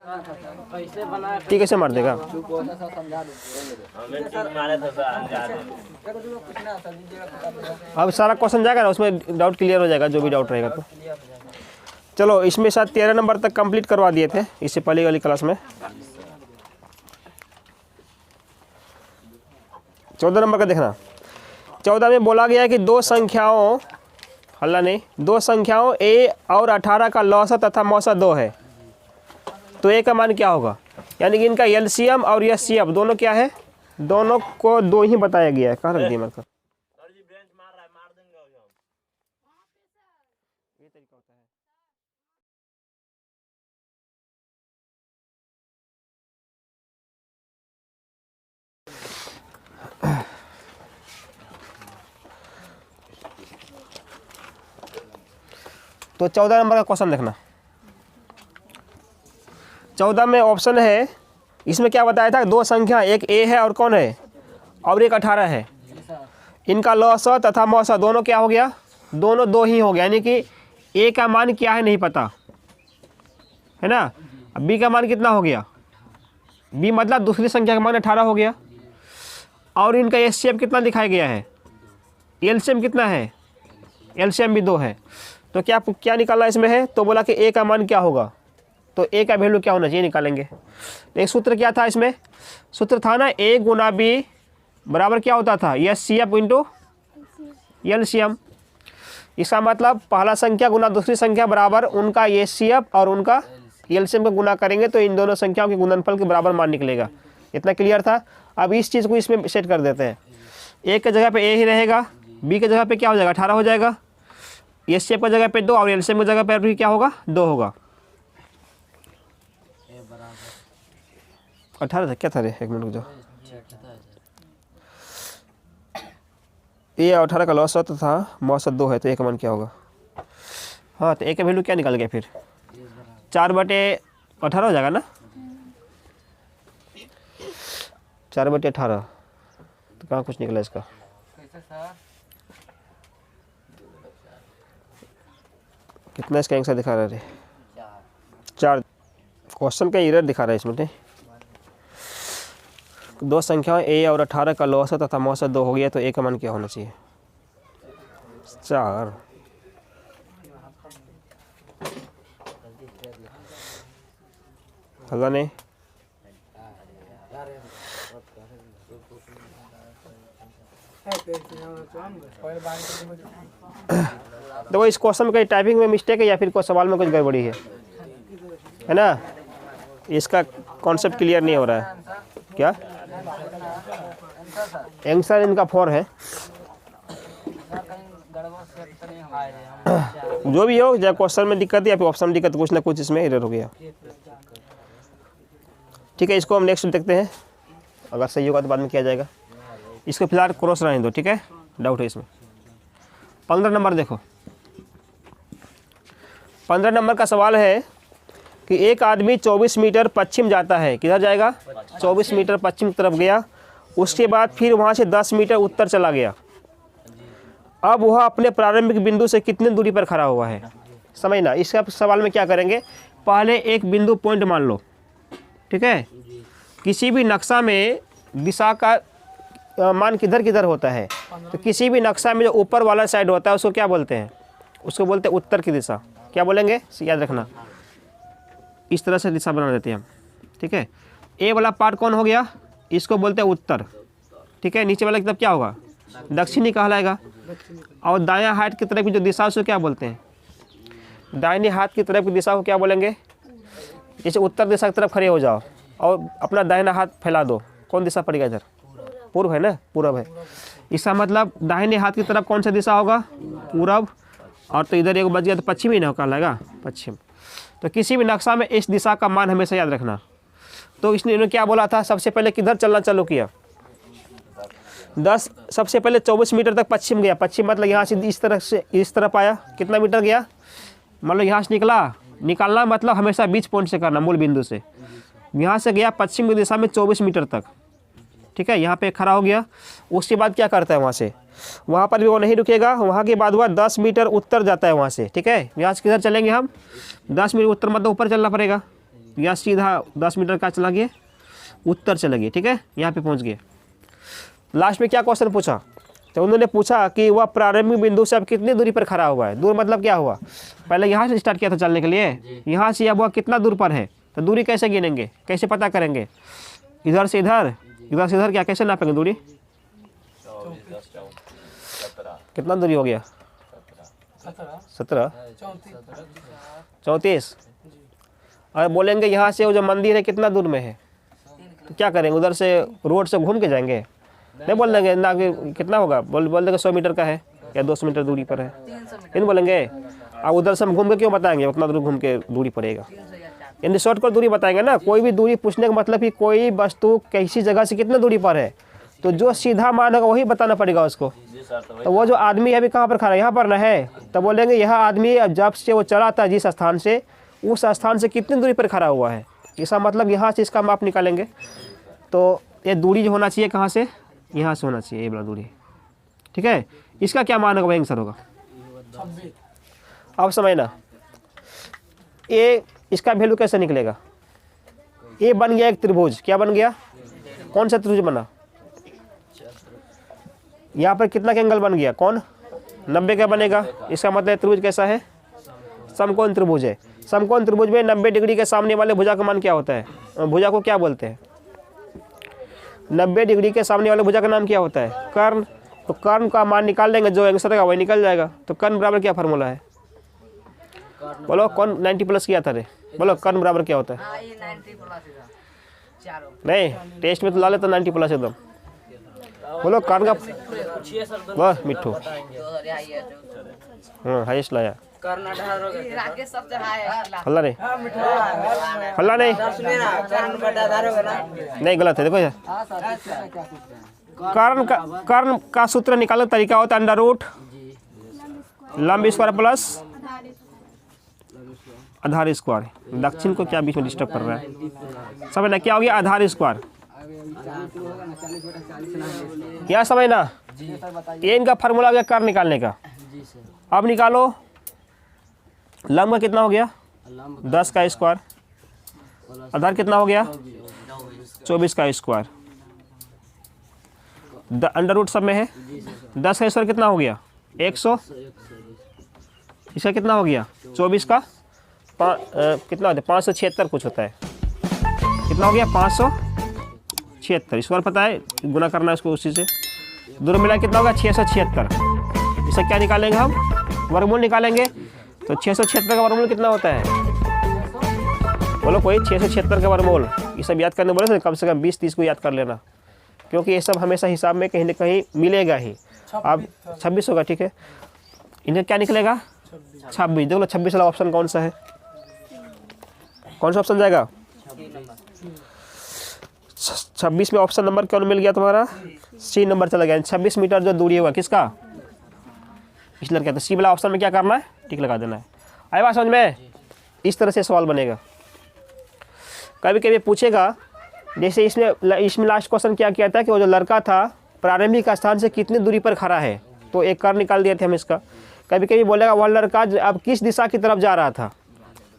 ठीक कैसे मार देगा? अब सारा क्वेश्चन जाएगा ना, उसमें डाउट क्लियर हो जाएगा, जो भी डाउट रहेगा। तो चलो, इसमें शायद 13 नंबर तक कंप्लीट करवा दिए थे इससे पहले वाली क्लास में। 14 नंबर का देखना। 14 में बोला गया है कि दो संख्याओं a और 18 का लौसा तथा मौसा 2 है, तो a का मान क्या होगा? यानी कि इनका एलसीएम और एचसीएफ दोनों क्या है? दोनों को 2 ही बताया गया है। कहाँ रख दिया मतलब? तो 14 नंबर का क्वेश्चन देखना। 14 में ऑप्शन है, इसमें क्या बताया था? दो संख्या, एक a है और कौन है, और एक 18 है। इनका लौसा तथा मौसा दोनों क्या हो गया? दोनों 2 ही हो गया। यानी कि a का मान क्या है नहीं पता है ना। अब b का मान कितना हो गया? b मतलब दूसरी संख्या का मान 18 हो गया। और इनका एचसीएफ कितना दिखाया गया है? एलसीएम कितना है? एलसीएम भी 2 है। तो क्या निकालना इसमें है? तो बोला कि a का मान क्या होगा, तो a का वैल्यू क्या होना चाहिए निकालेंगे। तो एक सूत्र क्या था इसमें? सूत्र था ना, a गुना b बराबर क्या होता था? HCF into LCM. इसका मतलब पहला संख्या गुना दूसरी संख्या बराबर उनका एचसीएफ और उनका एलसीएम का गुना करेंगे तो इन दोनों संख्याओं के गुणनफल के बराबर मान निकलेगा। इतना क्लियर था। अब इस चीज़ को इसमें सेट कर देते हैं। a के जगह पे a ही रहेगा, b के जगह पे क्या हो जाएगा? 18 हो जाएगा, एचसीएफ की जगह पे 2 और एलसीएम की जगह पे भी क्या होगा? 2 होगा। 18 था क्या था रे? एक मिनट रुक जाओ। a 18 का लौसा तो था, मौसा 2 है, तो a का मान क्या होगा? हाँ, तो a का वैल्यू क्या निकल गया फिर? 4/18 हो जाएगा ना। 4/18 तो कहाँ कुछ निकला इसका? कितना इसका आंसर दिखा रहा है? 4। क्वेश्चन का एरर दिखा रहा है इसमें। दो संख्याएं a और 18 का लौसा तथा मौसा 2 हो गया, तो a का मान क्या होना चाहिए? 4। हल्ला नहीं। देखो, इस क्वेश्चन में कहीं टाइपिंग में मिस्टेक है या फिर कोई सवाल में कुछ गड़बड़ी है ना। इसका कॉन्सेप्ट क्लियर नहीं हो रहा है। क्या आंसर इनका 4 है। जो भी हो, चाहे क्वेश्चन में दिक्कत या फिर ऑप्शन में दिक्कत, कुछ ना कुछ इसमें एरर हो गया। ठीक है, इसको हम नेक्स्ट देखते हैं। अगर सही होगा तो बाद में किया जाएगा। इसको फिलहाल क्रॉस रहने दो, ठीक है। डाउट है इसमें। 15 नंबर देखो। 15 नंबर का सवाल है कि एक आदमी 24 मीटर पश्चिम जाता है। किधर जाएगा? 24 मीटर पश्चिम की तरफ गया। उसके बाद फिर वहाँ से 10 मीटर उत्तर चला गया। अब वह अपने प्रारंभिक बिंदु से कितनी दूरी पर खड़ा हुआ है? समझना, इसका सवाल में क्या करेंगे? पहले एक बिंदु पॉइंट मान लो, ठीक है। किसी भी नक्शा में दिशा का मान किधर किधर होता है, तो किसी भी नक्शा में जो ऊपर वाला साइड होता है उसको क्या बोलते हैं? उसको बोलते हैं उत्तर की दिशा। क्या बोलेंगे? याद रखना, इस तरह से दिशा बना देते हैं हम, ठीक है। ए वाला पार्ट कौन हो गया? इसको बोलते हैं उत्तर, ठीक है। नीचे वाला की तरफ क्या होगा? दक्षिणी कहलाएगा। और दायां हाथ की तरफ की जो दिशा उसको क्या बोलते हैं? दाहिने हाथ की तरफ की दिशा को क्या बोलेंगे? जैसे उत्तर दिशा की तरफ खड़े हो जाओ और अपना दाहिना हाथ फैला दो, कौन दिशा पड़ेगा? इधर पूर्व है ना, पूर्व है। इसका मतलब दाहिने हाथ की तरफ कौन सा दिशा होगा? पूर्व। और तो इधर एक बच गया तो पश्चिम ही ना कहलाएगा, पश्चिम। तो किसी भी नक्शा में इस दिशा का मान हमेशा याद रखना। तो इसने क्या बोला था? सबसे पहले किधर चलना चालू किया? 10, सबसे पहले 24 मीटर तक पश्चिम गया। पश्चिम मतलब यहाँ से इस तरफ से इस तरफ आया। कितना मीटर गया? मतलब यहाँ से निकालना मतलब हमेशा बीच पॉइंट से करना, मूल बिंदु से। यहाँ से गया पश्चिम की दिशा में 24 मीटर तक, ठीक है। यहाँ पे खड़ा हो गया। उसके बाद क्या करता है? वहाँ पर भी वो नहीं रुकेगा। वहाँ के बाद वह 10 मीटर उत्तर जाता है वहाँ से, ठीक है। यहाँ से किधर चलेंगे हम? 10 मीटर उत्तर मतलब ऊपर चलना पड़ेगा, यहाँ सीधा 10 मीटर का चला गया, उत्तर चला गया, ठीक है, यहाँ पे पहुँच गए। लास्ट में क्या क्वेश्चन पूछा, तो उन्होंने पूछा कि वह प्रारंभिक बिंदु से अब कितनी दूरी पर खड़ा हुआ है। दूर मतलब क्या हुआ, पहले यहाँ से स्टार्ट किया था चलने के लिए, यहाँ से अब वह कितना दूर पर है, तो दूरी कैसे गिनेंगे, कैसे पता करेंगे, इधर से इधर, इधर से इधर, क्या कैसे नापेंगे दूरी, कितना दूरी हो गया, 17 34। और बोलेंगे यहाँ से वो जो मंदिर है कितना दूर में है, तो क्या करेंगे, उधर से रोड से घूम के जाएंगे, नहीं बोल देंगे ना कि कितना होगा, बोल देंगे 100 मीटर का है या 200 मीटर दूरी पर है, इन बोलेंगे। अब उधर से हम घूम के क्यों बताएंगे, उतना दूर घूम के दूरी पड़ेगा, यानी शॉर्टकट दूरी बताएंगे ना। कोई भी दूरी पूछने का मतलब कि कोई वस्तु किसी जगह से कितना दूरी पर है, तो जो सीधा मान होगा वही बताना पड़ेगा उसको। तो वो जो आदमी है अभी कहाँ पर खड़ा है, यहाँ पर ना है, तो बोलेंगे यह आदमी जब से वो चला था जिस स्थान से, उस स्थान से कितनी दूरी पर खड़ा हुआ है, इसका मतलब यहाँ से इसका माप निकालेंगे। तो ये दूरी जो होना चाहिए कहाँ से, यहाँ से होना चाहिए, ये वाला दूरी, ठीक है। इसका क्या मान होगा, वही आंसर होगा। अब समझना, ये इसका वैल्यू कैसे निकलेगा, ये बन गया एक त्रिभुज, क्या बन गया, कौन सा त्रिभुज बना, यहाँ पर कितना का एंगल बन गया, कौन 90 का बनेगा। इसका मतलब त्रिभुज कैसा है, समकोण त्रिभुज है। समकोण त्रिभुज में 90 डिग्री के सामने वाले भुजा का मान क्या होता है, भुजा को क्या बोलते हैं, 90 डिग्री के सामने वाले भुजा का नाम क्या होता है, कर्ण। तो कर्ण का मान निकाल लेंगे, जो आंसर होगा वही निकल जाएगा। तो कर्ण बराबर क्या फार्मूला है, बोलो, कौन 90 प्लस किया था रे, बोलो कर्ण बराबर क्या होता है, नहीं टेस्ट में तो ला लेता 90 प्लस एकदम, बोलो कर्ण का, वाह मिट्ठू, हाँ हाईएस्ट लाया, हल्ला नहीं, हल्ला नहीं, नहीं गलत है, देखो यार। कर्ण का सूत्र निकालने का तरीका होता है अंडर रूट लंब स्क्वायर प्लस आधार स्क्वायर। दक्षिण को क्या बीच में डिस्टर्ब कर रहा है, समझना क्या हो गया, आधार स्क्वायर, क्या समझना, ये इनका फार्मूला हो गया कर्ण निकालने का। अब निकालो लंब का कितना हो गया, 10 का स्क्वायर, आधार कितना हो गया, 24 का स्क्वायर, अंडर रूट सब में है, 10 का स्क्वायर कितना हो गया 100, इसका कितना हो गया 24 का कितना होता है 576 कुछ होता है, कितना हो गया 576, स्क्वायर पता है, गुना करना है उसको उसी से, दोनों मिला कितना होगा 676। इसका क्या निकालेंगे हम, वर्गमूल निकालेंगे। तो 676 का वर्गमूल कितना होता है, बोलो कोई 676 का वर्गमूल, ये सब याद करने बोले कम से कम 20-30 को याद कर लेना, क्योंकि ये सब हमेशा हिसाब में कहीं ना कहीं मिलेगा ही। अब 26 होगा, ठीक है, इन्हें क्या निकलेगा 26। देखो 26 वाला ऑप्शन कौन सा है, कौन सा ऑप्शन जाएगा, 26 में ऑप्शन नंबर कौन मिल गया तुम्हारा, सी नंबर चला गया। 26 मीटर जो दूरी होगा किसका, इस लड़के, तो सी वाला ऑप्शन में क्या करना है, टिक लगा देना है। आए बात समझ में, इस तरह से सवाल बनेगा। कभी कभी पूछेगा, जैसे इसमें लास्ट क्वेश्चन क्या किया था कि वो जो लड़का था प्रारंभिक स्थान से कितनी दूरी पर खड़ा है, तो एक कर्ण निकाल दिए थे हम इसका। कभी कभी बोलेगा वह लड़का अब किस दिशा की तरफ जा रहा था,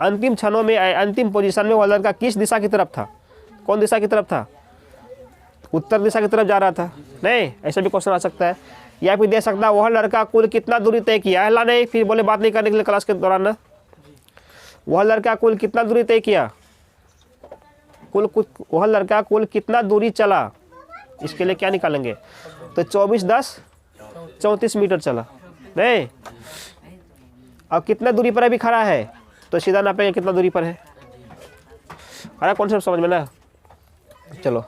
अंतिम क्षणों में अंतिम पोजीशन में वह लड़का किस दिशा की तरफ था, कौन दिशा की तरफ था, उत्तर दिशा की तरफ जा रहा था, नहीं ऐसा भी क्वेश्चन आ सकता है। या फिर दे सकता है वह लड़का कुल कितना दूरी तय किया, है नहीं फिर बोले बात नहीं करने के लिए क्लास के दौरान ना, वह लड़का कुल कितना दूरी तय किया, वह लड़का कुल कितना दूरी चला, इसके लिए क्या निकालेंगे, तो 24 10 34 मीटर चला, नहीं अब कितना दूरी पर अभी खड़ा है, तो सीधा नापेंगे कितना दूरी पर है। अरे कौन सा समझ में ना, चलो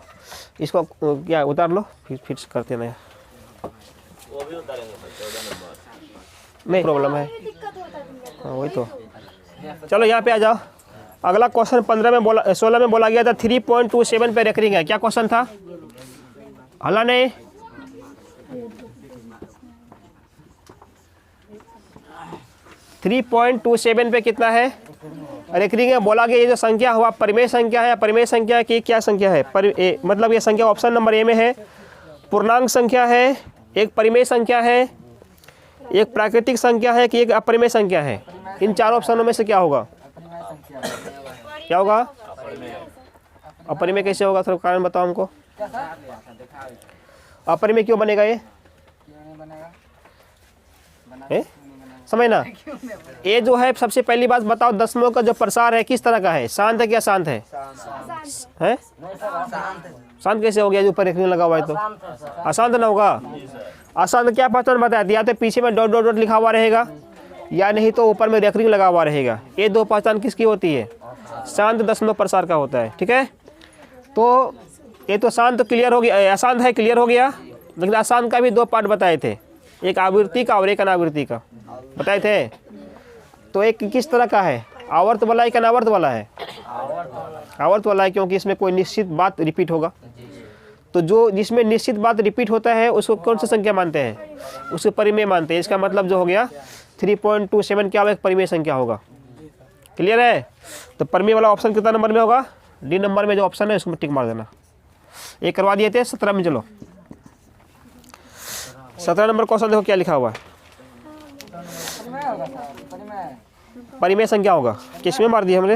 इसको क्या उतार लो, फिर करते ना, वो भी उतारेंगे 14 नंबर, नहीं प्रॉब्लम है, हाँ वही तो। चलो यहाँ पे आ जाओ, अगला क्वेश्चन 16 में बोला गया था 3.27 पे रेकरिंग है, क्या क्वेश्चन था, हल्ला नहीं, थ्री 3.27 पे कितना है रेकरिंग है। बोला गया ये जो संख्या हुआ परिमेय संख्या है, परिमेय संख्या की क्या संख्या है, मतलब ये संख्या ऑप्शन नंबर ए में है, पूर्णांक संख्या है, एक परिमेय संख्या है, एक प्राकृतिक संख्या है कि एक अपरिमेय संख्या है। इन चारों ऑप्शनों में से क्या होगा, क्या होगा, अपरिमेय कैसे होगा, थोड़ा कारण बताओ हमको। अपरिमेय क्यों बनेगा ये? समझना, ये जो है सबसे पहली बात बताओ, दशमलव का जो प्रसार है किस तरह का है, शांत है क्या अशांत है? हैं? शांत कैसे हो गया, जो ऊपर रेखनी लगा हुआ है तो अशांत ना होगा। अशांत क्या पहचान बताया, या तो पीछे में डॉट डॉट डॉट लिखा हुआ रहेगा, या नहीं तो ऊपर में रेखनी लगा हुआ रहेगा। ये दो पहचान किसकी होती है? शांत दशमलव प्रसार का होता है। ठीक है, तो ये तो शांत क्लियर हो गया, अशांत है क्लियर हो गया। लेकिन अशांत का भी दो पार्ट बताए थे, एक आवृत्ति का और एक अनावृत्ति का बताए थे। तो एक किस तरह का है, आवर्त वाला है कि अनावर्त वाला है? आवर्त वाला है, क्योंकि इसमें कोई निश्चित बात रिपीट होगा। तो जो जिसमें निश्चित बात रिपीट होता है उसको कौन सी संख्या मानते हैं? उसको परिमेय मानते हैं। इसका मतलब जो हो गया 3.27 क्या होगा, एक परिमेय संख्या होगा। क्लियर है? तो परिमेय वाला ऑप्शन कितना नंबर में होगा? डी नंबर में जो ऑप्शन है उसमें टिक मार देना। ये करवा दिए थे 17 में। चलो 17 नंबर क्वेश्चन देखो क्या लिखा हुआ है। परिमेय संख्या होगा, किसमें मार दिया हमने?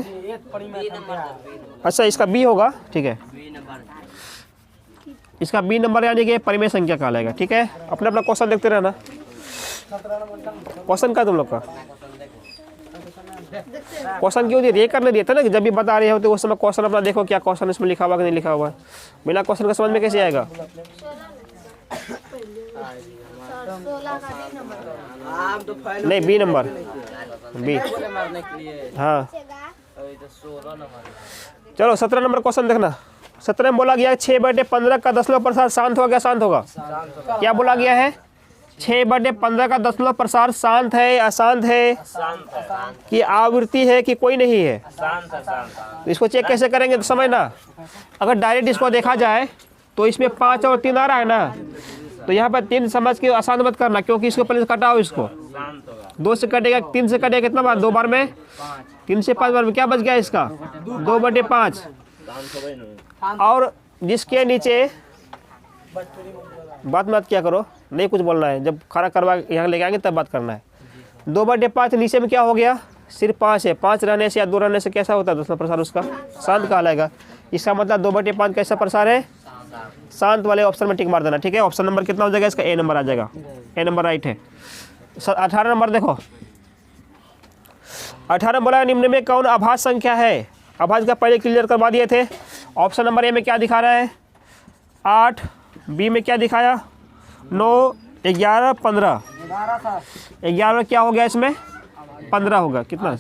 अच्छा इसका बी होगा, ठीक है, इसका बी नंबर यानी कि परिमेय संख्या कहलाएगा। ठीक है, अपना अपना क्वेश्चन देखते रहना। क्वेश्चन का तुम लोग का क्वेश्चन क्यों दिए, ये करने दिया था ना कि जब भी बता रहे हो तो उस समय क्वेश्चन अपना देखो क्या क्वेश्चन इसमें लिखा हुआ कि नहीं लिखा हुआ है। बिना क्वेश्चन का समझ में कैसे आएगा? नहीं बी नंबर, बी, हाँ। चलो 17 नंबर क्वेश्चन देखना। 17 में बोला गया 6/15 का दशमलव प्रसार शांत होगा क्या अशांत होगा? क्या बोला गया है? 6/15 का दशमलव प्रसार शांत है अशांत है, कि आवृत्ति है कि कोई नहीं है? तो इसको चेक कैसे करेंगे तो समझना, अगर डायरेक्ट इसको देखा जाए तो इसमें 5 और 3 आ रहा है ना, तो यहाँ पर 3 समझ के आसान मत करना, क्योंकि इसको पहले कटाओ। इसको 2 से कटेगा, 3 से कटेगा, कितना बार? 2 बार में, 3 से 5 बार में क्या बच गया इसका? 2/5। और जिसके नीचे बात मत क्या करो, नहीं कुछ बोलना है, जब खड़ा करवा यहाँ लेके आएंगे तब बात करना है। 2/5 नीचे में क्या हो गया? सिर्फ 5 है। 5 रहने से या 2 रहने से कैसा होता है दशमलव प्रसार? उसका शांत कहलाएगा। इसका मतलब 2/5 कैसा प्रसार है? शांत वाले ऑप्शन में टिक मार देना। ठीक है, ऑप्शन नंबर कितना हो जाएगा इसका? ए नंबर आ जाएगा। ए नंबर राइट है। 18 नंबर देखो, 18 बोला निम्न में कौन अभाज्य संख्या है? अभाज्य का पहले क्लियर करवा दिए थे। ऑप्शन नंबर ए में क्या दिखा रहा है? 8, बी में क्या दिखाया? 9, 11, 15। 11 में क्या हो गया इसमें? 15 होगा। कितना?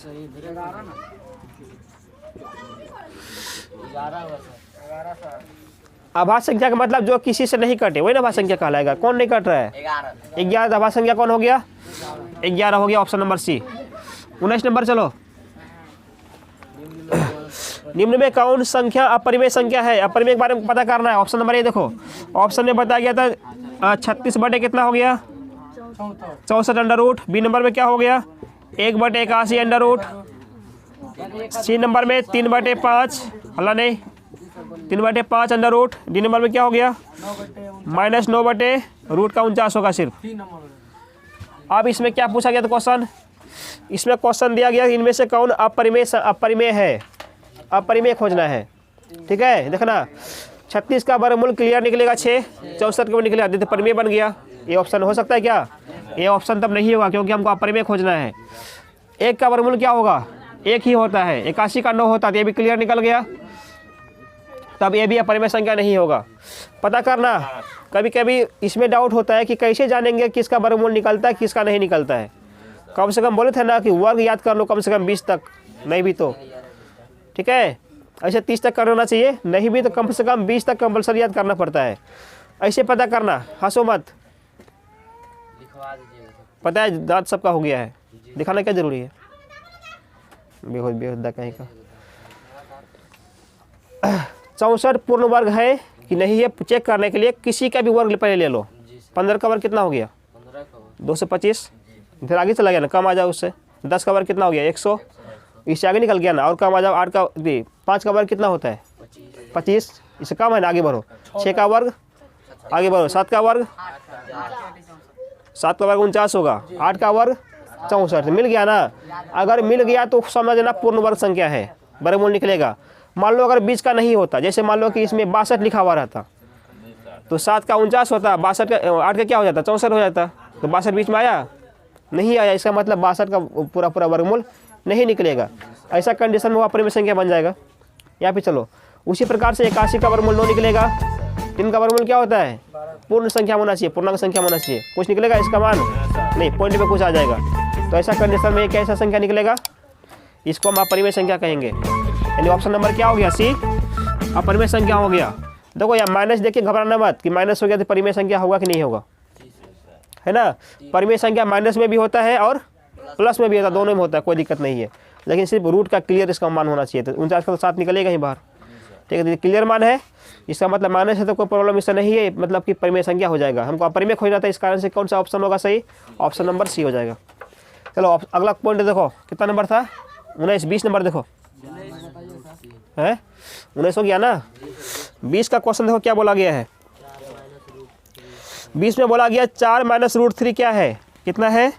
अभाज्य संख्या का मतलब जो किसी से नहीं कटे वही ना अभाज्य संख्या कहलाएगा। कौन नहीं कट रहा है? 11। अभाज्य संख्या कौन हो गया? 11 हो गया, ऑप्शन नंबर सी। 19 नंबर चलो, निम्न में कौन संख्या अपरिमेय संख्या है? अपरिमेय के बारे में पता करना है। ऑप्शन नंबर ए देखो, ऑप्शन में बताया गया था 36 कितना हो गया? 64 √। बी नंबर में क्या हो गया? 1/81 √। सी नंबर में 3/5, हल्ला नहीं, 3/5 √। डी नंबर में क्या हो गया? -9/√। का 49 होगा सिर्फ। अब इसमें क्या पूछा गया था क्वेश्चन? इसमें क्वेश्चन दिया गया इनमें से कौन अपरिमेय है? अपरिमेय खोजना है। ठीक है, देखना 36 का वर्गमूल क्लियर निकलेगा 6, 64 का निकलेगा, तो परिमेय बन गया। ये ऑप्शन हो सकता है क्या? ये ऑप्शन तब नहीं होगा क्योंकि हमको अपरिमेय खोजना है। 1 का वर्गमूल क्या होगा? 1 ही होता है। 81 का 9 होता है, तो ये भी क्लियर निकल गया, तब ये भी अपरिमेय संख्या नहीं होगा। पता करना, कभी कभी इसमें डाउट होता है कि कैसे जानेंगे किसका वर्गमूल निकलता है किसका नहीं निकलता है। कम से कम बोले थे ना कि वर्ग याद कर लो कम से कम 20 तक, नहीं भी तो ठीक है ऐसे 30 तक करना चाहिए, नहीं भी तो कम से कम 20 तक कंपलसरी याद करना पड़ता है। ऐसे पता करना, हंसो मत, पता है दांत सबका हो गया है, दिखाना क्या जरूरी है? बेहुदा कहीं का। 64 पूर्ण वर्ग है कि नहीं है चेक करने के लिए किसी का भी वर्ग पहले ले लो। 15 का वर्ग कितना हो गया? 225। फिर आगे चला गया ना, कम आ जाओ उससे। 10 का वर्ग कितना हो गया? 100। इससे आगे निकल गया ना, और कम आ जाओ। 8 का 5 का वर्ग कितना होता है? 25। इससे कम है ना, आगे बढ़ो। 6 का वर्ग आगे बढ़ो। 7 का वर्ग 49 होगा। 8 का वर्ग 64। मिल गया ना? अगर मिल गया तो समझना पूर्ण वर्ग संख्या है, वर्गमूल निकलेगा। मान लो अगर 20 का नहीं होता, जैसे मान लो कि इसमें 62 लिखा हुआ रहता, तो 7 का 49 होता, 62 का 8 का क्या हो जाता, 64 हो जाता। तो 62 बीच में आया नहीं आया, इसका मतलब 62 का पूरा पूरा वर्गमूल नहीं निकलेगा। ऐसा कंडीशन में वो अपरिमेय संख्या बन जाएगा। यहाँ पे चलो उसी प्रकार से 81 का वर्गमूल 9 निकलेगा। 3 का वर्गमूल क्या होता है, पूर्ण संख्या होना चाहिए, पूर्णांक संख्या होना चाहिए। कुछ निकलेगा इसका मान नहीं, पॉइंट पे कुछ आ जाएगा। तो ऐसा कंडीशन में कैसा संख्या निकलेगा, इसको हम अपरिमेय संख्या कहेंगे। यानी ऑप्शन नंबर क्या हो गया, सी अपरिमेय संख्या हो गया। देखो यहाँ माइनस देखिए, घबराना मत कि माइनस हो गया तो परिमेय संख्या होगा कि नहीं होगा, है ना। परिमेय संख्या माइनस में भी होता है और प्लस में भी होता है, दोनों में होता है, कोई दिक्कत नहीं है। लेकिन सिर्फ रूट का क्लियर इसका मान होना चाहिए। तो 49 का तो 7 निकलेगा ही बाहर, ठीक है। क्लियर मान है, इसका मतलब माइनस है तो कोई प्रॉब्लम इससे नहीं है, मतलब कि परिमेय संख्या हो जाएगा। हमको अपरिमेय खोजना था, इस कारण से कौन सा ऑप्शन होगा सही, ऑप्शन नंबर सी हो जाएगा। चलो अगला पॉइंट देखो, कितना नंबर था, 19 20 नंबर देखो है, 19 हो गया ना। 20 का क्वेश्चन देखो क्या बोला गया है। 20 में बोला गया 4 माइनस रूट 3 क्या है, कितना है,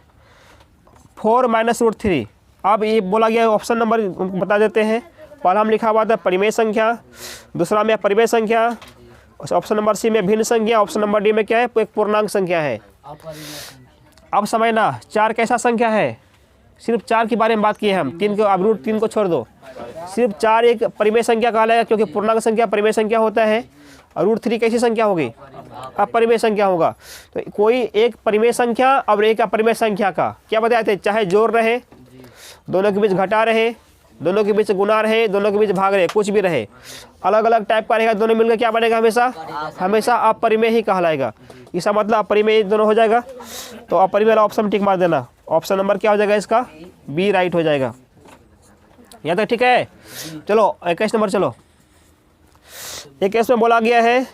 4 माइनस रूट 3। अब ये बोला गया ऑप्शन नंबर बता देते हैं। पहला हम लिखा हुआ था परिमेय संख्या, दूसरा में परिमेय संख्या, ऑप्शन नंबर सी में भिन्न संख्या, ऑप्शन नंबर डी में क्या है, एक पूर्णांक संख्या है। अब समझना 4 कैसा संख्या है, सिर्फ 4 के बारे में बात की है हम, 3 को अब रूट 3 को छोड़ दो। सिर्फ 4 एक परिमेय संख्या कहलाएगा, क्योंकि पूर्णांक संख्या परिमेय संख्या होता है। और रूट 3 कैसी संख्या होगी, अपरिमेय संख्या होगा। तो कोई एक परिमेय संख्या और एक अपरिमेय संख्या का क्या बताए थे, चाहे जोड़ रहे, दोनों के बीच घटा रहे, दोनों के बीच गुना रहे, दोनों के बीच भाग रहे, कुछ भी रहे, अलग अलग टाइप का रहेगा, दोनों मिलकर क्या बनेगा, हमेशा अपरिमेय ही कहलाएगा। इसका मतलब अपरिमेय दोनों हो जाएगा। तो अपरिमेय वाला ऑप्शन टिक मार देना। ऑप्शन नंबर क्या हो जाएगा इसका, बी राइट हो जाएगा। यहाँ तक ठीक है। चलो 21 नंबर, चलो 21 में बोला गया है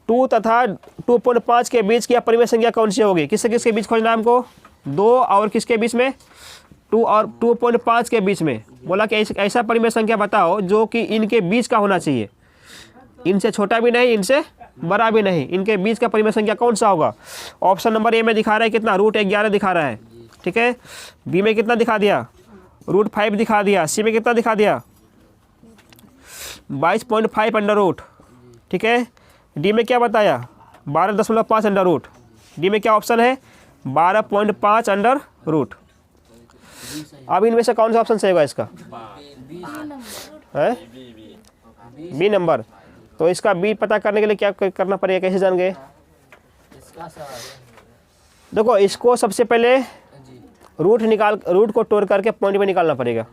2 तथा 2.5 के बीच की अपरिमेय संख्या कौन सी होगी। किससे किसके बीच खोजना है हमको, 2 और किसके बीच में, 2 और 2.5 के बीच में। बोला कि ऐसा परिमेय संख्या बताओ जो कि इनके बीच का होना चाहिए, इनसे छोटा भी नहीं, इनसे बड़ा भी नहीं, इनके बीच का परिमेय संख्या कौन सा होगा। ऑप्शन नंबर ए में दिखा रहा है कितना, रूट 11 दिखा रहा है, ठीक है। बी में कितना दिखा दिया, रूट 5 दिखा दिया। सी में कितना दिखा दिया, 22.5 अंडर रूट, ठीक है। डी में क्या बताया, 12.5 अंडर रूट। डी में क्या ऑप्शन है, 12.5 अंडर रूट। अब इनमें से कौन सा ऑप्शन सही होगा इसका, है बी नंबर। तो इसका बी पता करने के लिए क्या करना पड़ेगा, कैसे जान गए, देखो इसको सबसे पहले रूट को तोड़ करके पॉइंट में निकालना पड़ेगा,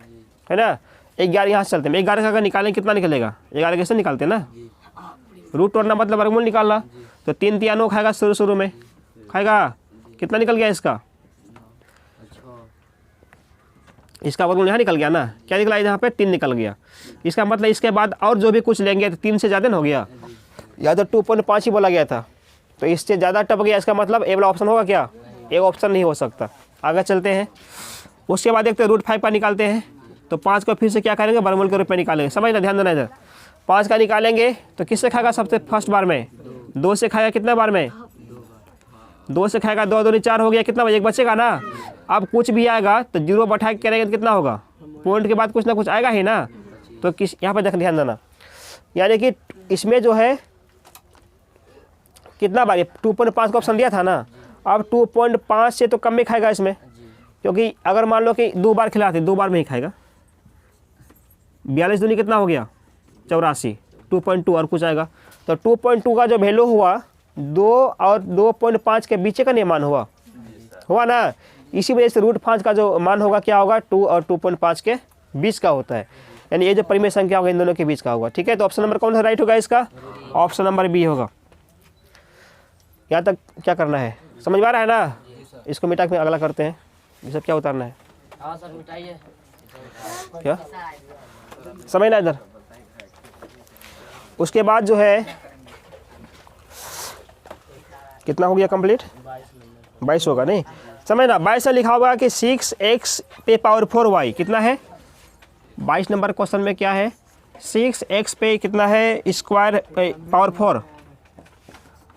है ना। 11 यहाँ से चलते हैं, 11 का अगर निकालें कितना निकलेगा, 11 कैसे निकालते हैं ना, रूट तोड़ना मतलब वर्गमूल निकालना। तो 3 3 9 खाएगा, शुरू में खाएगा, कितना निकल गया इसका, इसका वर्गमूल यहाँ निकल गया ना, क्या निकला यहाँ पे 3 निकल गया। इसका मतलब इसके बाद और जो भी कुछ लेंगे तो 3 से ज़्यादा ना हो गया, या तो 2.5 ही बोला गया था, तो इससे ज़्यादा टप गया। इसका मतलब ए वाला ऑप्शन होगा क्या, एक ऑप्शन नहीं हो सकता। आगे चलते हैं, उसके बाद देखते हैं रूट 5 का निकालते हैं। तो 5 को फिर से क्या करेंगे, वर्गमूल के रूप में निकालेंगे, समझना, ध्यान देना इधर। 5 का निकालेंगे तो किससे खाएगा, सबसे फर्स्ट बार में 2 से खाएगा, कितना बार में 2 से खाएगा, 2 2 4 हो गया, कितना एक बचेगा ना। अब कुछ भी आएगा तो 0 बैठा के करेंगे तो कितना होगा, पॉइंट के बाद कुछ ना कुछ आएगा ही ना। तो किस यहाँ पर देख ध्यान देना, यानी कि इसमें जो है कितना बार 2.5 का ऑप्शन दिया था ना। अब 2.5 से तो कम में खाएगा इसमें, क्योंकि अगर मान लो कि 2 बार खिलाते 2 बार में ही खाएगा। 42 दूनी कितना हो गया 84, 2.2 और कुछ आएगा। तो 2.2 का जो वैल्यू हुआ 2 और 2.5 के बीच का नहीं मान हुआ ना। इसी वजह से रूट 5 का जो मान होगा क्या होगा, 2 और 2.5 के बीच का होता है, यानी ये जो परिमेय संख्या होगा इन दोनों के बीच का होगा, ठीक है। तो ऑप्शन नंबर कौन सा राइट होगा इसका, ऑप्शन नंबर बी होगा। यहाँ तक क्या करना है, समझ में आ रहा है ना। इसको मिटा के अगला करते हैं, ये सब क्या उतारना है, हाँ सर मिटाइए, क्या समझना इधर। उसके बाद जो है कितना हो गया कंप्लीट, 22 होगा नहीं, समझना। 22 में लिखा होगा कि 6x पे पावर 4 y कितना है। 22 नंबर क्वेश्चन में क्या है, 6x पे कितना है स्क्वायर पावर 4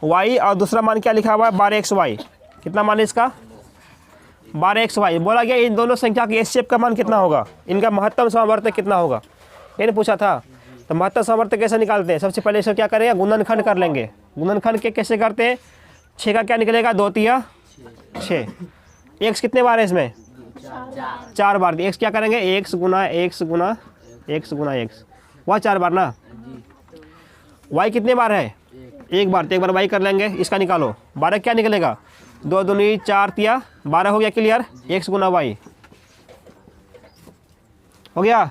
y, और दूसरा मान क्या लिखा हुआ है 12xy, कितना मान है इसका 12xy। बोला गया इन दोनों संख्या के एचसीएफ का मान कितना होगा, इनका महत्तम समावर्तक कितना होगा। मैंने पूछा था तो महत्तम सामर्थ्य कैसे निकालते हैं? सबसे पहले इसका क्या करेंगे, गुणनखंड कर लेंगे। गुणनखंड के कैसे करते हैं? 6 का क्या निकलेगा, 2 तिया 6। x कितने बार है इसमें? 4 बार। x क्या करेंगे, x गुना x गुना x गुना x, वह 4 बार ना। y कितने बार है? 1 बार। तो 1 बार y कर लेंगे, इसका निकालो। 12 क्या निकलेगा, 2 दूनी 4 तिया 12 हो गया, क्लियर। x गुना y हो गया।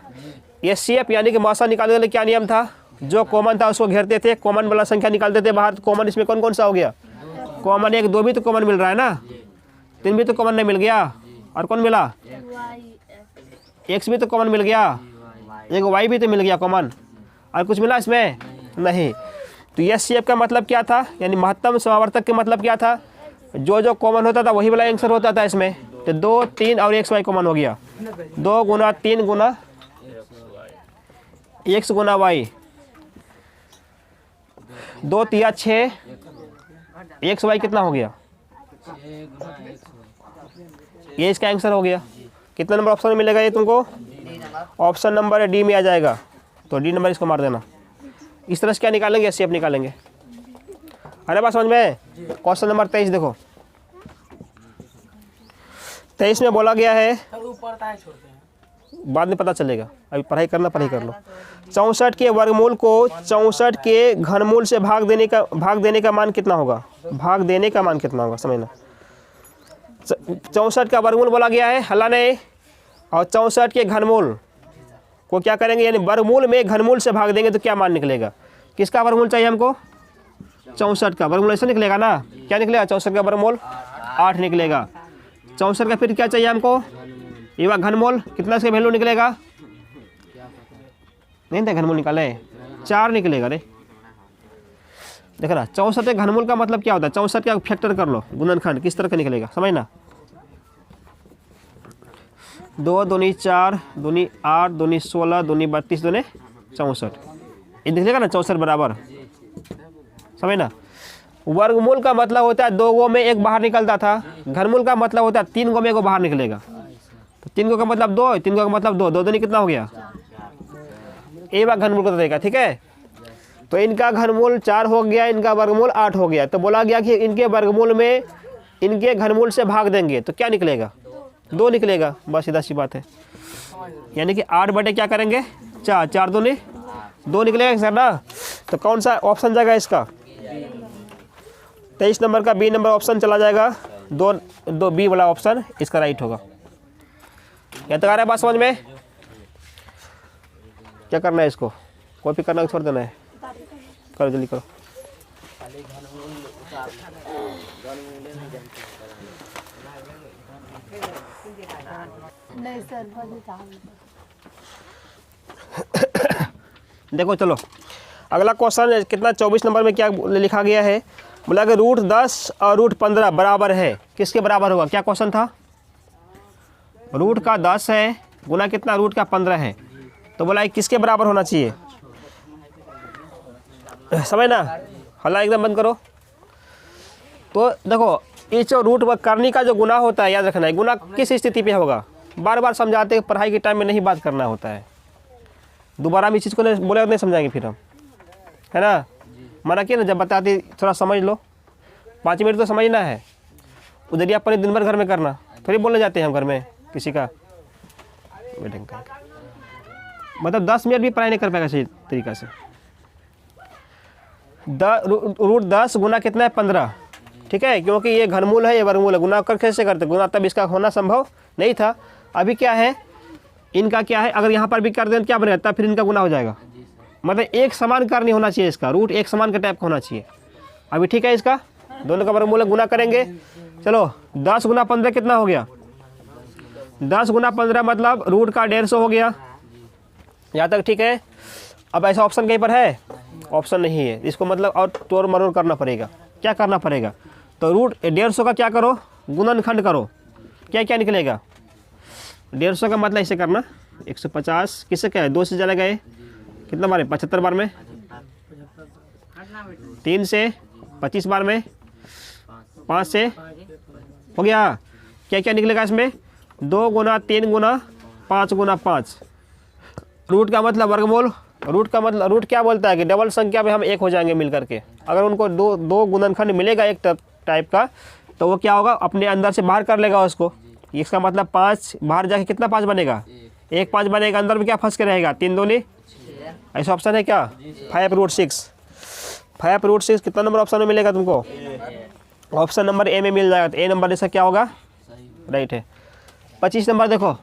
एचसीएफ यानी कि मात्रा निकालने के लिए क्या नियम था, जो कॉमन था उसको घेरते थे, कॉमन वाला संख्या निकालते थे बाहर। कॉमन इसमें कौन कौन सा हो गया, कॉमन 1 2 भी तो कॉमन मिल रहा है ना, 3 भी तो कॉमन नहीं मिल गया, और कौन मिला, x भी तो कॉमन मिल गया, एक y भी तो मिल गया कॉमन, और कुछ मिला इसमें नहीं। तो एचसीएफ का मतलब क्या था, यानी महत्तम समावर्तक का मतलब क्या था, जो जो कॉमन होता था वही वाला आंसर होता था इसमें। तो 2 3 और x y कॉमन हो गया, 2 गुना 3 गुना x गुना y, 2 तिया 6, x y कितना हो गया, ये इसका आंसर हो गया। कितना नंबर ऑप्शन में मिलेगा ये तुमको, ऑप्शन नंबर डी में आ जाएगा। तो डी नंबर इसको मार देना। इस तरह से क्या निकालेंगे, एचसीएफ निकालेंगे। अरे बात समझ में। क्वेश्चन नंबर 23 देखो, 23 में बोला गया है, बाद में पता चलेगा, अभी पढ़ाई करना, पढ़ाई कर लो। 64 के वर्गमूल को 64 के घनमूल से भाग देने का मान कितना होगा, भाग देने का मान कितना होगा, समझना। 64 का वर्गमूल बोला गया है, हल्ला नहीं, और 64 के घनमूल को क्या करेंगे, यानी वर्गमूल में घनमूल से भाग देंगे तो क्या मान निकलेगा। किसका वर्गमूल चाहिए हमको, 64 का वर्गमूल ऐसा निकलेगा ना, क्या निकलेगा, 64 का वर्गमूल 8 निकलेगा। 64 का फिर क्या चाहिए हमको, ये घनमूल, कितना इसका वैल्यू निकलेगा, नहीं था घनमूल निकाले, 4 निकलेगा। रे देख रहा, 64 घनमूल का मतलब क्या होता है, 64 का फैक्टर कर लो, गुणनखंड किस तरह का निकलेगा, समझना। 2 दूनी 4 दूनी 8 दूनी 16 दूनी 32 दूनी 64, ये निकलेगा ना 64 बराबर, समझना। वर्गमूल का मतलब होता है 2 गो में 1 बाहर निकलता था, घनमूल का मतलब होता है 3 गो में 1 बाहर निकलेगा। तो 3 गो का मतलब 2, 3 गो का मतलब 2, 2 दूनी कितना हो गया, ये बार घनमूल को देगा, ठीक है। तो इनका घनमूल 4 हो गया, इनका वर्गमूल 8 हो गया। तो बोला गया कि इनके वर्गमूल में इनके घनमूल से भाग देंगे तो क्या निकलेगा, 2 निकलेगा, बस सीधा सी बात है। यानी कि 8 बटे क्या करेंगे, 4, 4 दूनी 2 निकलेगा सर ना। तो कौन सा ऑप्शन जाएगा इसका, 23 नंबर का बी नंबर ऑप्शन चला जाएगा, 2 बी वाला ऑप्शन इसका राइट होगा। क्या तक आ रहा है बात समझ में। क्या करना है, इसको कॉपी करना छोड़ देना है, करो जल्दी करो। नहीं सर, देखो चलो अगला क्वेश्चन कितना 24 नंबर में क्या लिखा गया है, बोला कि रूट 10 और रूट 15 बराबर है, किसके बराबर होगा, क्या क्वेश्चन था, रूट का 10 है गुना कितना, रूट का 15 है, तो बोला किसके बराबर होना चाहिए, समझ ना। हल्ला एकदम बंद करो। तो देखो ये जो रूट करने का जो गुना होता है, याद रखना है, गुना किस स्थिति पे होगा, बार बार समझाते, पढ़ाई के टाइम में नहीं बात करना होता है, दोबारा भी इस चीज़ को बोले नहीं समझाएंगे फिर हम, है ना। मना किया ना, जब बताते थोड़ा समझ लो, 5 मिनट तो समझना है, उधर ही अपने दिन भर घर में करना, थोड़ी बोलने जाते हैं हम घर में किसी का, मतलब 10 मिनट भी पढ़ाई नहीं कर पाएगा सही तरीका से। रूट 10 गुना कितना है, 15, ठीक है, क्योंकि ये घनमूल है, ये वर्गमूल है, गुना कर कैसे करते, गुना तब इसका होना संभव नहीं था। अभी क्या है, इनका क्या है, अगर यहाँ पर भी कर दें तो क्या बनेगा, तब फिर इनका गुना हो जाएगा, मतलब एक समान कर नहीं होना चाहिए, इसका रूट एक समान का टाइप का होना चाहिए। अभी ठीक है, इसका दोनों का वर्गमूल गुना करेंगे। चलो 10 गुना 15 कितना हो गया, 10 गुना 15 मतलब रूट का 150 हो गया, यहाँ तक ठीक है। अब ऐसा ऑप्शन कहीं पर है, ऑप्शन नहीं है, इसको मतलब और तोड़ मरोड़ करना पड़ेगा। क्या करना पड़ेगा, तो रूट 150 का क्या करो, गुणनखंड करो, क्या क्या निकलेगा, 150 का मतलब ऐसे करना, 150 किससे क्या है, 2 से चले गए, कितना बार है, 75 बार में, 3 से 25 बार में, 5 से हो गया। क्या क्या निकलेगा इसमें, 2 गुना 3 गुना 5 गुना 5, रूट का मतलब वर्गमूल रूट का मतलब रूट क्या बोलता है कि डबल संख्या में हम एक हो जाएंगे मिल करके। अगर उनको दो गुणनखंड मिलेगा एक टाइप का तो वो क्या होगा, अपने अंदर से बाहर कर लेगा उसको। इसका मतलब 5 बाहर जाके कितना 5 बनेगा, 1 5 बनेगा, अंदर में क्या फंस के रहेगा, 3 दूनी, ऐसा ऑप्शन है क्या, 5√6। 5√6 कितना नंबर ऑप्शन में मिलेगा तुमको, ऑप्शन नंबर ए में मिल जाएगा। तो ए नंबर इसका क्या होगा, राइट है। 25 नंबर देखो,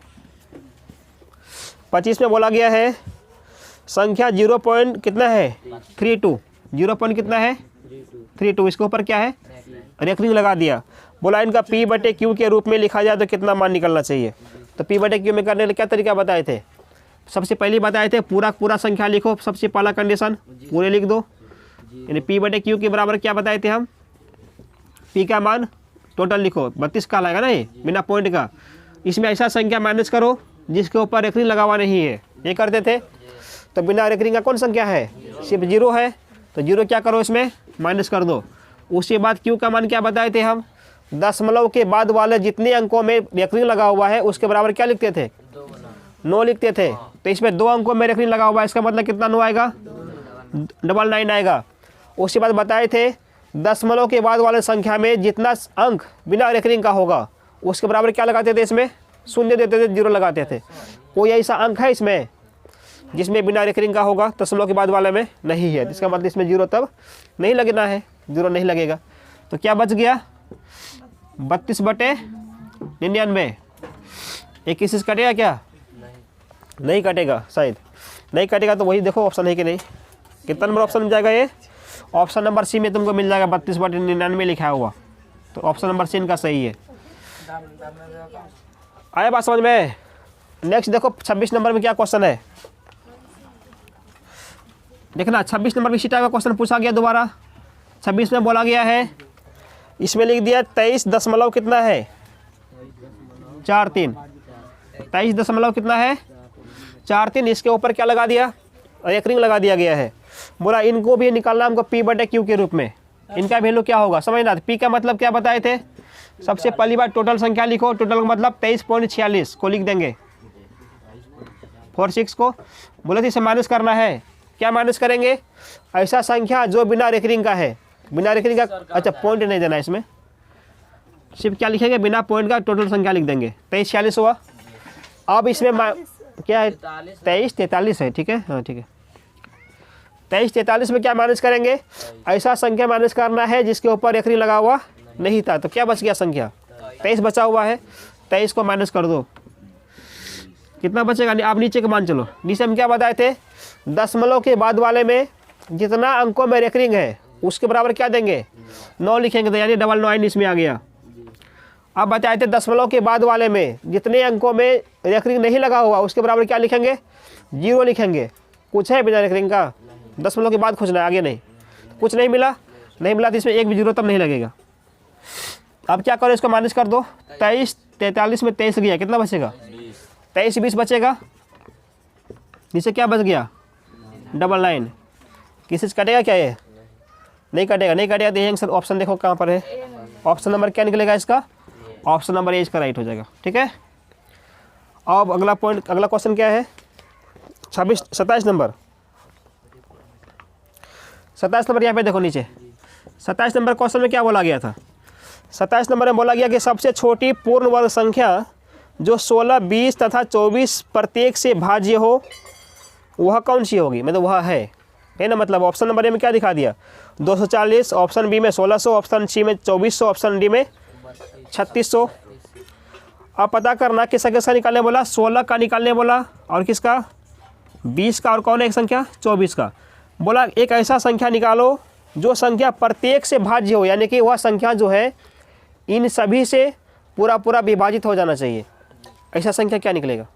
25 में बोला गया है संख्या 0 पॉइंट कितना है 32, 0 पॉइंट कितना है 32, इसके ऊपर क्या है रेखरिंग लगा दिया। बोला इनका P/Q के रूप में लिखा जाए तो कितना मान निकलना चाहिए। तो P/Q में करने के लिए क्या तरीका बताए थे, सबसे पहले बताए थे पूरा संख्या लिखो, सबसे पहला कंडीशन पूरे लिख दो, यानी P/Q के बराबर क्या बताए थे हम, P का मान टोटल लिखो, 32 का लाएगा ना ये बिना पॉइंट का। इसमें ऐसा संख्या माइनस करो जिसके ऊपर रेखरिंग लगा हुआ नहीं है, ये करते थे। तो बिना रेखरिंग का कौन संख्या है, सिर्फ 0 है, तो 0 क्या करो इसमें माइनस कर दो। उसके बाद Q का मान क्या बताए थे हम, दशमलव के बाद वाले जितने अंकों में रेखरिंग लगा हुआ है उसके बराबर क्या लिखते थे, 9 लिखते थे। तो इसमें 2 अंकों में रेखरिंग लगा हुआ है, इसका मतलब कितना 9 आएगा, 99 आएगा। उसके बाद बताए थे दशमलव के बाद वाले संख्या में जितना अंक बिना रेखरिंग का होगा उसके बराबर क्या लगाते थे, इसमें शून्य देते थे, 0 लगाते थे। कोई ऐसा अंक है इसमें जिसमें बिना रेखरिंग का होगा, दशमलव के बाद वाले में नहीं है, इसका मतलब इसमें 0 तब नहीं लगना है, 0 नहीं लगेगा। तो क्या बच गया 32/99, 21 कटेगा क्या, नहीं कटेगा, शायद नहीं कटेगा। तो वही देखो ऑप्शन है कि नहीं, कितना नंबर ऑप्शन मिल जाएगा, ये ऑप्शन नंबर सी में तुमको मिल जाएगा 32/99 लिखा हुआ। तो ऑप्शन नंबर सी इनका सही है। आया बात समझ में। नेक्स्ट देखो 26 नंबर में क्या क्वेश्चन है, देखना 26 नंबर में इसी टाइप का क्वेश्चन पूछा गया दोबारा। 26 में बोला गया है, इसमें लिख दिया 23 दशमलव कितना है 43, 23 दशमलव कितना है 43, इसके ऊपर क्या लगा दिया, रेखरिंग लगा दिया गया है। बोला इनको भी निकालना हमको P/Q के रूप में, इनका वैल्यू क्या होगा समझना। P का मतलब क्या बताए थे, सबसे पहली बार टोटल संख्या लिखो, टोटल का मतलब 23.46 को लिख देंगे, 46 को। बोले थे इसे माइनस करना है, क्या माइनस करेंगे, ऐसा संख्या जो बिना रेखरिंग का है, बिना रेखरिंग का, अच्छा पॉइंट नहीं देना इसमें, सिर्फ क्या लिखेंगे बिना पॉइंट का टोटल संख्या लिख देंगे, 23 हुआ। अब इसमें क्या है 23 43 है, ठीक है, हाँ ठीक है। 23 43 में क्या माइनस करेंगे, ऐसा संख्या माइनस करना है जिसके ऊपर रेखरिंग लगा हुआ नहीं था। तो क्या बच गया संख्या 23 बचा हुआ है, 23 को माइनस कर दो, कितना बचेगा, आप नीचे का मान चलो। नीचे हम क्या बताए थे, दशमलव के बाद वाले में जितना अंकों में रेखरिंग है उसके बराबर क्या देंगे 9 लिखेंगे, तो यानी 99 इसमें आ गया। अब बताए थे दशमलव के बाद वाले में जितने अंकों में रेखरिंग नहीं लगा हुआ उसके बराबर क्या लिखेंगे 0 लिखेंगे। कुछ है बिना रेखरिंग का, दशमलव के बाद खोजना है, आगे नहीं, कुछ नहीं मिला तो इसमें एक भी 0 तब नहीं लगेगा। अब क्या करो, इसको माइनस कर दो, 23 43 में 23 गया, कितना बचेगा 23 20 बचेगा, नीचे क्या बच गया 99। किसी से कटेगा क्या, ये नहीं कटेगा, नहीं कटेगा तो ये आंसर ऑप्शन देखो कहाँ पर है, ऑप्शन नंबर क्या निकलेगा इसका, ऑप्शन नंबर ए इसका राइट हो जाएगा, ठीक है। अब अगला पॉइंट, अगला क्वेश्चन क्या है 27 नंबर, 27 नंबर यहाँ पे देखो नीचे। 27 नंबर क्वेश्चन में क्या बोला गया था, 27 नंबर में बोला गया कि सबसे छोटी पूर्ण वर्ग संख्या जो 16 20 तथा 24 प्रत्येक से भाज्य हो वह कौन सी होगी, मतलब वह है ना। मतलब ऑप्शन नंबर ए में क्या दिखा दिया 240, ऑप्शन बी में 1600, ऑप्शन सी में 2400, ऑप्शन डी में 3600। अब पता करना किसका किसका निकालने बोला, 16 का निकालने बोला, और किसका 20 का, और कौन है एक संख्या 24 का। बोला एक ऐसा संख्या निकालो जो संख्या प्रत्येक से भाज्य हो, यानी कि वह संख्या जो है इन सभी से पूरा विभाजित हो जाना चाहिए। ऐसा संख्या क्या निकलेगा,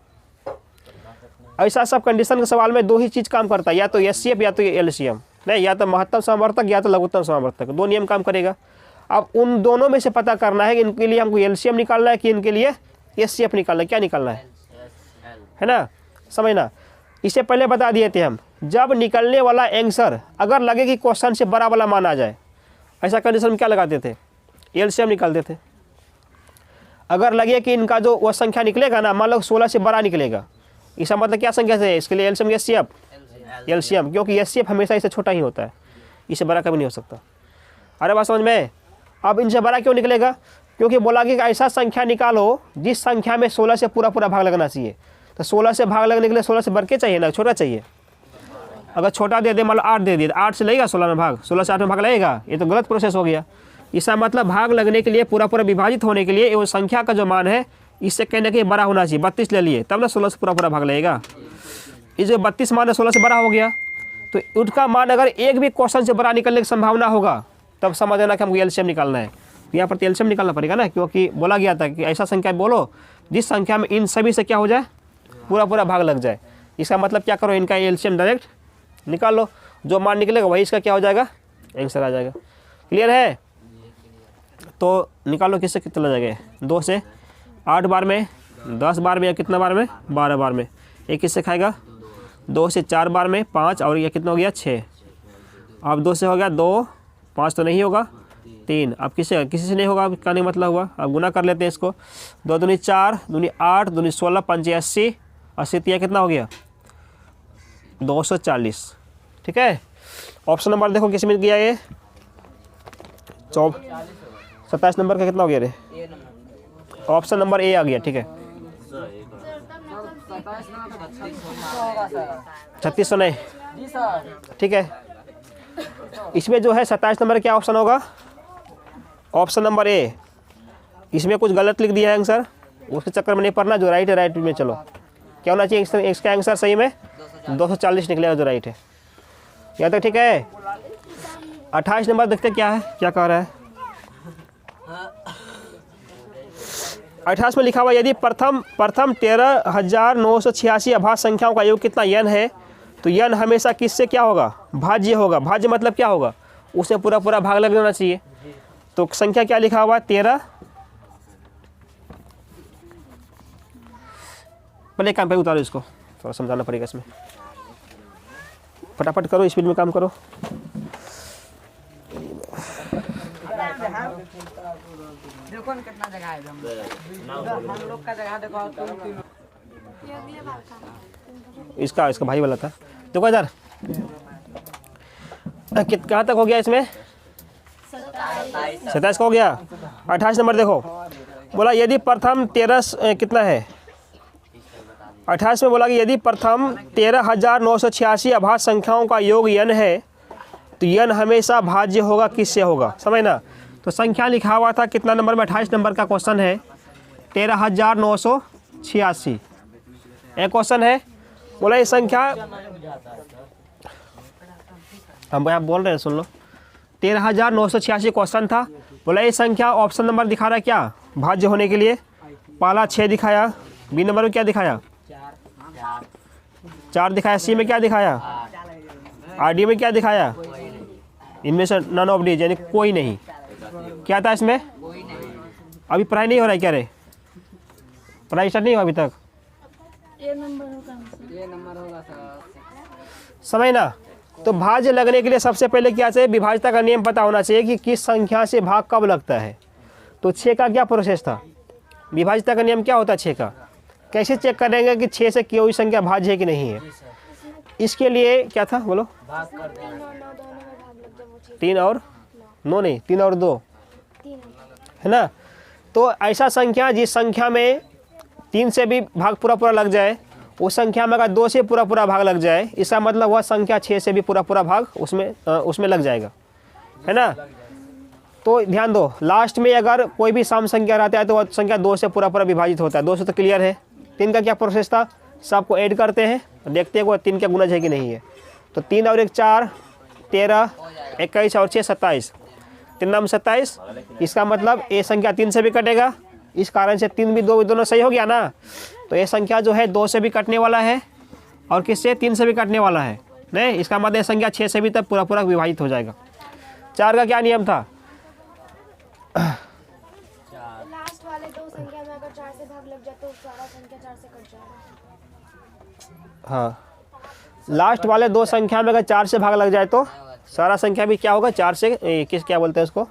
ऐसा सब कंडीशन के सवाल में 2 ही चीज़ काम करता है, या तो एचसीएफ या तो एलसीएम, नहीं या तो महत्तम समवर्तक या तो लघुत्तम समवर्तक, 2 नियम काम करेगा। अब उन दोनों में से पता करना है कि इनके लिए हमको एलसीएम निकालना है कि इनके लिए एचसीएफ निकालना है, क्या निकालना है ना, समझना। इससे पहले बता दिए थे हम, जब निकलने वाला आंसर अगर लगे कि क्वेश्चन से बड़ा वाला मान आ जाए, ऐसा कंडीशन में क्या लगाते थे एलसीएम निकालते थे। अगर लगे कि इनका जो वह संख्या निकलेगा ना, मान लो 16 से बड़ा निकलेगा, इसका मतलब क्या संख्या से है, इसके लिए एलसीएम एचसीएफ एलसीएम, क्योंकि एचसीएफ हमेशा इससे छोटा ही होता है, इससे बड़ा कभी नहीं हो सकता। अरे बात समझ में? अब इनसे बड़ा क्यों निकलेगा? क्योंकि बोला कि ऐसा संख्या निकालो जिस संख्या में 16 से पूरा पूरा भाग लगना चाहिए। तो 16 से भाग लगने के लिए 16 से बढ़ के चाहिए ना, छोटा चाहिए। अगर छोटा दे दे, मतलब 8 दे दिए, 8 से लगेगा 16 में भाग, 16 से 8 में भाग लगेगा? ये तो गलत प्रोसेस हो गया। इसका मतलब भाग लगने के लिए, पूरा पूरा विभाजित होने के लिए वो संख्या का जो मान है इससे कहीं ना कहीं बड़ा होना चाहिए। 32 ले लिए तब ना 16 से पूरा पूरा भाग लगेगा। ये जो 32 मान है 16 से बड़ा हो गया, तो उसका मान अगर एक भी क्वेश्चन से बड़ा निकलने की संभावना होगा तब समझ लेना कि हमको एलसीएम निकालना है। यहाँ पर एलसीएम निकालना पड़ेगा ना, क्योंकि बोला गया था कि ऐसा संख्या बोलो जिस संख्या में इन सभी से क्या हो जाए, पूरा पूरा भाग लग जाए। इसका मतलब क्या करो, इनका एलसीएम डायरेक्ट निकाल लो, जो मान निकलेगा वही इसका क्या हो जाएगा, आंसर आ जाएगा। क्लियर है? तो निकालो किससे कितना जाएगा, 2 से 8 बार में, 10 बार में, या कितना बार में, 12 बार में। एक किससे खाएगा, 2 से 4 बार में 5, और ये कितना हो गया 6। अब 2 से हो गया 2, 5 तो नहीं होगा, 3। अब किसी से नहीं होगा, अब कहने का मतलब हुआ। अब गुना कर लेते हैं इसको, 2 दूनी 4, दूनी 8, दूनी 16, 5 80, 80 तिया कितना हो गया 240। ठीक है। ऑप्शन नंबर देखो किस में गया ये, 27 नंबर का कितना हो गया रे, ऑप्शन नंबर ए आ गया। ठीक है, 3600 नहीं, ठीक है। इसमें जो है 27 नंबर क्या ऑप्शन होगा, ऑप्शन नंबर ए। इसमें कुछ गलत लिख दिया है आंसर, उसके चक्कर में नहीं पड़ना, जो राइट है राइट में चलो। क्या होना चाहिए इसका आंसर सही में 240 निकलेगा, जो राइट है। यहाँ तक ठीक है। 28 नंबर देखते क्या है, क्या कह रहा है। 28 में लिखा हुआ, यदि प्रथम 13,986 अभाज्य संख्याओं का योग कितना n है, तो n हमेशा किससे क्या होगा, भाज्य होगा। भाज्य मतलब क्या होगा, उसे पूरा पूरा भाग लग जाना चाहिए। तो संख्या क्या लिखा हुआ, 13। पहले काम पे उतारो, इसको थोड़ा समझाना पड़ेगा इसमें। फटाफट करो, स्पीड में काम करो। देखो ना कितना जगह है, हम लोग का जगह देखो। इसका भाई वाला था, देखो इधर कहाँ तक हो गया इसमें, 27 का हो गया। 28 नंबर देखो, बोला यदि प्रथम 13 कितना है, 28 में बोला कि यदि प्रथम 13,986 अभाज्य संख्याओं का योग n है, तो n हमेशा भाज्य होगा, किससे होगा, समझना। तो संख्या लिखा हुआ था कितना नंबर में, 28 नंबर का क्वेश्चन है, 13,986 एक क्वेश्चन है। बोला ये संख्या, हम यहाँ बोल रहे हैं सुन लो, 13,986 क्वेश्चन था। बोला ये संख्या ऑप्शन नंबर दिखा रहा है क्या, भाज्य होने के लिए। पहला 6 दिखाया, बी नंबर में क्या दिखाया, 4 दिखाया, सी में क्या दिखाया, आर डी में क्या दिखाया, इनमें से नन ऑफ डी, यानी कोई नहीं। क्या था इसमें, अभी पढ़ाई नहीं हो रहा है क्या रे, पढ़ाई स्टार्ट नहीं हुआ अभी तक, ये नंबर होगा समझ ना। तो भाज्य लगने के लिए सबसे पहले क्या चाहिए, विभाज्यता का नियम पता होना चाहिए कि किस संख्या से भाग कब लगता है। तो 6 का क्या प्रोसेस था, विभाज्यता का नियम क्या होता है 6 का, कैसे चेक करेंगे कि 6 से कोई संख्या भाज्य है कि नहीं है। इसके लिए क्या था बोलो, 3 और 9 नहीं, 3 और 2 है ना। तो ऐसा संख्या जिस संख्या में 3 से भी भाग पूरा पूरा लग जाए, उस संख्या में अगर 2 से पूरा पूरा भाग लग जाए, इसका मतलब वह संख्या 6 से भी पूरा पूरा भाग उसमें लग जाएगा, है ना। तो ध्यान दो, लास्ट में अगर कोई भी सम संख्या रहता है तो वह संख्या 2 से पूरा पूरा विभाजित होता है। 2 से तो क्लियर है। 3 का क्या प्रोसेस था, सबको ऐड करते हैं, देखते हैं वो 3 का गुणज है कि नहीं है। तो 3 और 1 4, 13, 21 और 6 27, 3 नाम 27। इसका मतलब ये संख्या 3 से भी कटेगा, इस कारण से 3 भी 2 भी दोनों सही हो गया ना। तो ये संख्या जो है 2 से भी कटने वाला है और किससे, 3 से भी कटने वाला है नहीं। इसका मतलब ये संख्या 6 से भी तब पूरा पूरा विभाजित हो जाएगा। 4 का क्या नियम था, लास्ट वाले 2 संख्या में अगर 4 से भाग लग जाए तो सारा संख्या 4 से कट जाएगा। हाँ, लास्ट वाले 2 संख्या में अगर 4 से भाग लग जाए तो सारा संख्या भी क्या होगा, 4 से क्या बोलते हैं उसको,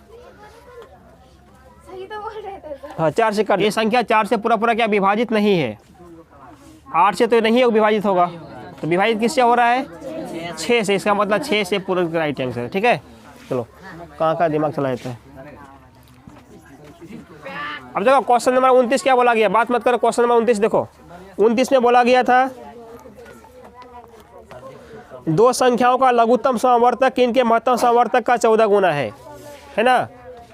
सही तो बोल रहे थे सर। हाँ 4 से कट। ये संख्या 4 से पूरा पूरा क्या विभाजित नहीं है, 8 से तो नहीं विभाजित होगा। तो विभाजित किससे हो रहा है, 6 से, इसका मतलब 6 से पूरा राइट आंसर है। ठीक है, चलो कहाँ दिमाग चला जाता है। अब देखो क्वेश्चन नंबर 29 क्या बोला गया, बात मत करो। क्वेश्चन नंबर 29 देखो, 29 में बोला गया था दो संख्याओं का लघुत्तम समवर्तक इनके महत्तम समवर्तक का 14 गुना है ना।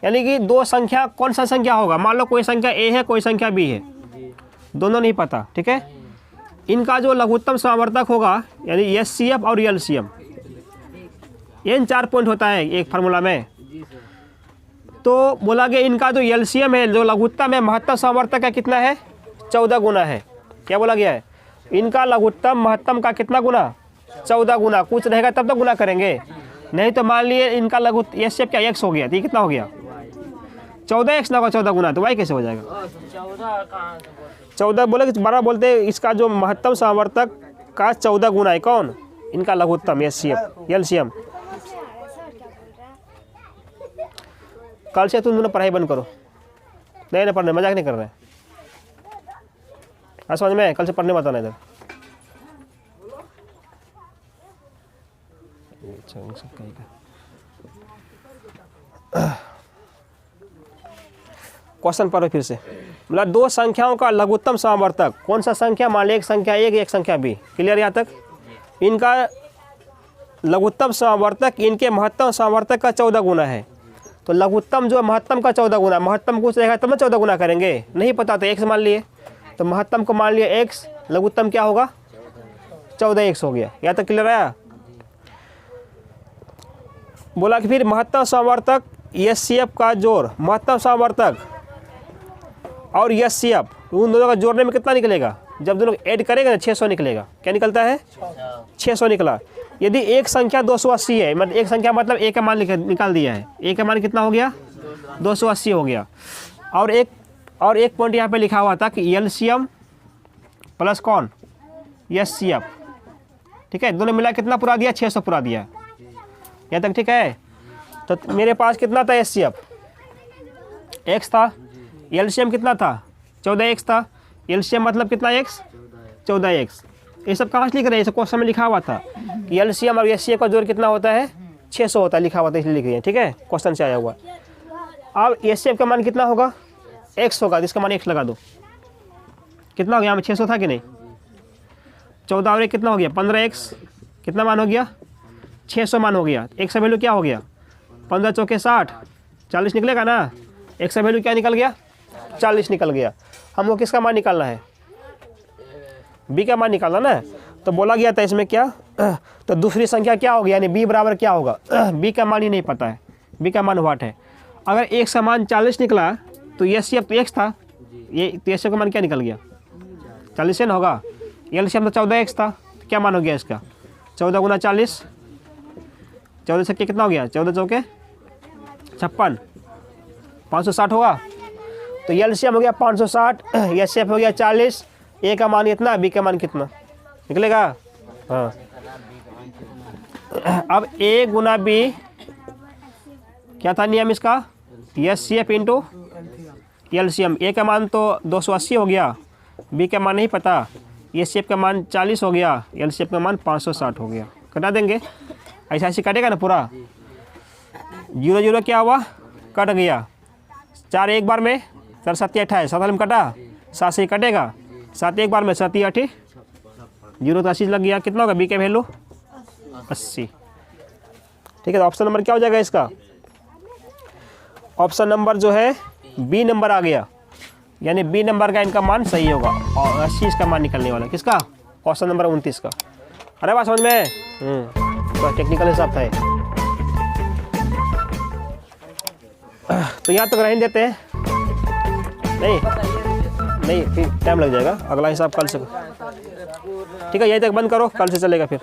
यानी कि दो संख्या, कौन सा संख्या होगा, मान लो कोई संख्या ए है कोई संख्या बी है, दोनों नहीं पता। ठीक है, इनका जो लघुत्तम समवर्तक होगा यानी एचसीएफ और एलसीएम, इन 4 पॉइंट होता है एक फार्मूला में। तो बोला गया इनका जो एलसीएम है, जो लघुत्तम है, महत्तम समवर्तक का कितना है, 14 गुना है। क्या बोला गया है, इनका लघुत्तम महत्तम का कितना गुना, 14 गुना। कुछ रहेगा तब तो गुना करेंगे, नहीं तो मान लिए इनका लघुत्तम एचसीएफ क्या x हो गया, तो ये कितना हो गया 14x ना होगा 14 गुना, तो y कैसे हो जाएगा 14। बोले कि 12 बोलते इसका जो महत्तम समवर्तक का 14 गुना है कौन, इनका लघुत्तम एचसीएफ एलसीएम। कल से तुम दोनों पढ़ाई बंद करो, नहीं पढ़ने, मजाक नहीं कर रहे हैं। समझ में, कल से पढ़ने मत आना इधर। क्वेश्चन पढ़ो फिर से। मतलब दो संख्याओं का लघुत्तम समवर्तक, कौन सा संख्या, मान लो एक संख्या ए एक संख्या बी, क्लियर यहाँ तक। इनका लघुत्तम समवर्तक इनके महत्तम समवर्तक का 14 गुना है। तो लघुत्तम जो महत्तम का 14 गुना, महत्तम कुछ रहेगा तब ना 14 गुना करेंगे, नहीं पता तो x मान लिए, तो महत्तम को मान लिया x, लघुत्तम क्या होगा 14x हो गया। यहाँ तक क्लियर आया। बोला कि फिर महत्तम समवर्तक एचसीएफ का जोड़, महत्तम समवर्तक और एचसीएफ उन दोनों का जोड़ने में कितना निकलेगा, जब दोनों ऐड करेगा ना 600 निकलेगा। क्या निकलता है 600 निकला। यदि एक संख्या 280 है, मतलब एक संख्या मतलब ए का मान निकाल दिया है, ए का मान कितना हो गया 280 हो गया। और एक पॉइंट यहाँ पे लिखा हुआ था कि एलसीएम प्लस कौन एचसीएफ। ठीक है, दोनों मिला कितना पूरा दिया 600 पूरा दिया। यहाँ तक ठीक है। तो मेरे पास कितना था एचसीएफ x था, एलसीएम कितना था 14x था। एलसीएम मतलब कितना x 14x। ये सब कहाँ से लिख रहे हैं, ये सब क्वेश्चन में लिखा हुआ था कि एलसीएम और एचसीएफ का जोड़ कितना होता है 600 होता है, लिखा हुआ था इसलिए लिख रहे हैं। ठीक है, क्वेश्चन से आया हुआ। अब एचसीएफ का मान कितना होगा x होगा, तो इसका मान x लगा दो। कितना हो गया, यहाँ में 600 था कि नहीं, 14 और 1 कितना हो गया 15x, कितना मान हो गया 600 मान हो गया। x का वैल्यू क्या हो गया 15 चौके 60, 40 निकलेगा ना। x का वैल्यू क्या निकल गया 40 निकल गया। हमको किसका मान निकालना है, b का मान निकालना ना। तो बोला गया था इसमें क्या, तो दूसरी संख्या क्या होगी, यानी b बराबर क्या होगा, b का मान ही नहीं पता है, b का मान व्हाट है। अगर x का मान 40 निकला तो एचसीएफ तो x था, ये तो एचसीएफ का मान क्या निकल गया 40 से ना होगा। एलसीएम तो 14x था, तो क्या मान हो गया इसका 14 गुना 40, 14 से कितना हो गया 14 चौके 56, 560 होगा। तो एलसीएम हो गया 560, एचसीएफ हो गया 40, ए का मान कितना, बी का मान कितना निकलेगा। हाँ, अब ए गुना बी क्या था नियम इसका, एचसीएफ इंटू एलसीएम। ए का मान तो 280 हो गया, बी का मान नहीं पता, एचसीएफ का मान 40 हो गया, एलसीएफ का मान 560 हो गया। कटा देंगे, ऐसा ऐसे कटेगा ना पूरा। 0 0 क्या हुआ कट गया, 4 एक बार में 4 7 28, 7 में कटा 7 से कटेगा, 7 एक बार में 7 8 0 तो 80 लग गया। कितना होगा बी का वैल्यू 80। ठीक है, तो ऑप्शन नंबर क्या हो जाएगा इसका, ऑप्शन नंबर जो है बी नंबर आ गया, यानी बी नंबर का इनका मान सही होगा और 80 इसका मान निकलने वाला। किसका, क्वेश्चन नंबर 29 का। अरे बात समझ में, तो टेक्निकल हिसाब था। तो यहाँ तक रहने देते हैं, नहीं फिर टाइम लग जाएगा, अगला हिसाब कल से। ठीक है, यहीं तक बंद करो, कल से चलेगा फिर।